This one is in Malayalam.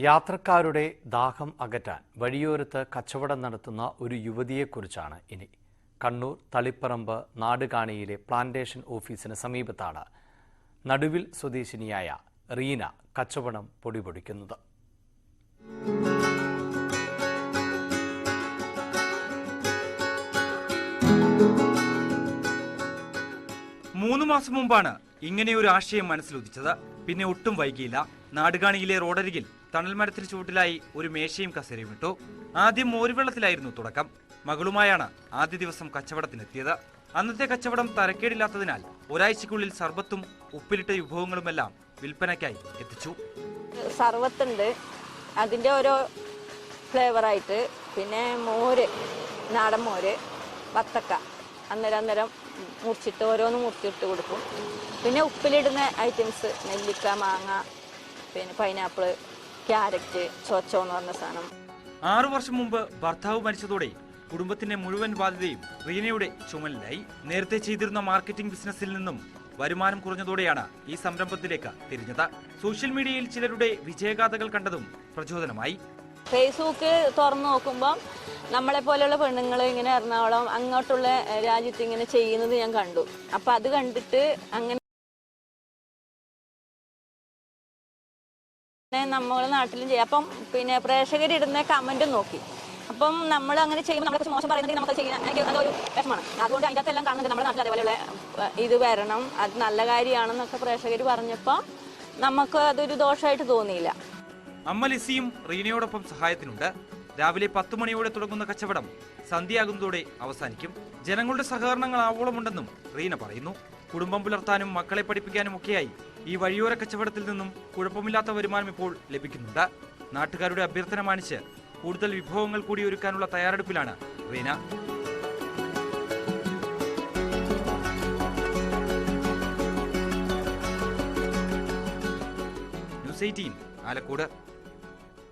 യാത്രക്കാരുടെ ദാഹം അകറ്റാൻ വഴിയോരത്ത് കച്ചവടം നടത്തുന്ന ഒരു യുവതിയെക്കുറിച്ചാണ് ഇനി. കണ്ണൂർ തളിപ്പറമ്പ് നാടുകാണിയിലെ പ്ലാന്റേഷൻ ഓഫീസിന് സമീപത്താണ് നടുവിൽ സ്വദേശിനിയായ റീന കച്ചവടം പൊടിപൊടിക്കുന്നത്. മൂന്ന് മാസം മുമ്പാണ് ഇങ്ങനെയൊരു ആശയം മനസ്സിലുദിച്ചത്. പിന്നെ ഒട്ടും വൈകിയില്ല. നാടുകാണിയിലെ റോഡരികിൽ തണൽമരത്തിന് ചുവട്ടിലായി ഒരു മേശയും കസേരയും ഇട്ടു. ആദ്യം മോരുവെള്ളത്തിലായിരുന്നു തുടക്കം. മകളുമായാണ് ആദ്യ ദിവസം കച്ചവടത്തിനെത്തിയത്. അന്നത്തെ കച്ചവടം തരക്കേടില്ലാത്തതിനാൽ ഒരാഴ്ചക്കുള്ളിൽ സർബത്തും ഉപ്പിലിട്ട വിഭവങ്ങളുമെല്ലാം വിൽപ്പനയ്ക്കായി എത്തിച്ചു. സർബത്തുണ്ട്, അതിൻ്റെ ഓരോ ഫ്ലേവറായിട്ട്, പിന്നെ മോര്, നാടൻ മോര്, വത്തക്ക അന്നേരം മുറിച്ചിട്ട് ഓരോന്ന് മുറിച്ചിട്ട് കൊടുക്കും. പിന്നെ ഉപ്പിലിടുന്ന ഐറ്റംസ് നെല്ലിക്ക, മാങ്ങ, പിന്നെ പൈനാപ്പിള്, ക്യാരറ്റ്, ചോച്ചോ എന്ന് പറഞ്ഞ സാധനം. 6 വർഷം മുമ്പ് ഭർത്താവ് മരിച്ചതോടെ കുടുംബത്തിന്റെ മുഴുവൻ ബാധ്യതയും റീനയുടെ ചുമലിലായി. നേരത്തെ ചെയ്തിരുന്ന മാർക്കറ്റിംഗ് ബിസിനസ്സിൽ നിന്നും വരുമാനം കുറഞ്ഞതോടെയാണ് ഈ സംരംഭത്തിലേക്ക് തിരിഞ്ഞത്. സോഷ്യൽ മീഡിയയിൽ ചിലരുടെ വിജയഗാഥകൾ കണ്ടതും പ്രചോദനമായി. ഫേസ്ബുക്ക് തുറന്നു നോക്കുമ്പോൾ നമ്മളെ പോലെയുള്ള പെണ്ണുങ്ങൾ ഇങ്ങനെ എറണാകുളം അങ്ങോട്ടുള്ള രാജ്യത്ത് ഇങ്ങനെ ചെയ്യുന്നത് ഞാൻ കണ്ടു. അപ്പം അത് കണ്ടിട്ട് അങ്ങനെ നമ്മുടെ നാട്ടിലും ചെയ്യാം. അപ്പം പിന്നെ പ്രേക്ഷകരിടുന്ന കമന്റും നോക്കി. അപ്പം നമ്മൾ അങ്ങനെ ചെയ്യുമ്പോൾ നമ്മളെ കുറിച്ച് മോശം പറയുന്നത് നമുക്ക് ചെയ്യാൻ എനിക്ക് അതൊരു വിഷമമാണ്. അതുകൊണ്ട് അതിൻ്റെ അകത്തെല്ലാം കാണുന്നത് നമ്മുടെ നാട്ടിൽ അതേപോലെയുള്ള ഇത് വരണം, അത് നല്ല കാര്യമാണെന്നൊക്കെ പ്രേക്ഷകർ പറഞ്ഞപ്പോൾ നമുക്ക് അതൊരു ദോഷമായിട്ട് തോന്നിയില്ല. അമ്മ ലിസിയും റീനയോടൊപ്പം സഹായത്തിനുണ്ട്. രാവിലെ 10 മണിയോടെ തുടങ്ങുന്ന കച്ചവടം സന്ധ്യയാകുന്നതോടെ അവസാനിക്കും. ജനങ്ങളുടെ സഹകരണങ്ങൾ ആവോളമുണ്ടെന്നും റീന പറയുന്നു. കുടുംബം പുലർത്താനും മക്കളെ പഠിപ്പിക്കാനും ഒക്കെയായി ഈ വഴിയോര കച്ചവടത്തിൽ നിന്നും കുഴപ്പമില്ലാത്ത വരുമാനം ഇപ്പോൾ ലഭിക്കുന്നുണ്ട്. നാട്ടുകാരുടെ അഭ്യർത്ഥന മാനിച്ച് കൂടുതൽ വിഭവങ്ങൾ കൂടി ഒരുക്കാനുള്ള തയ്യാറെടുപ്പിലാണ് റീന. ന്യൂസ് 18 ആലക്കോട്.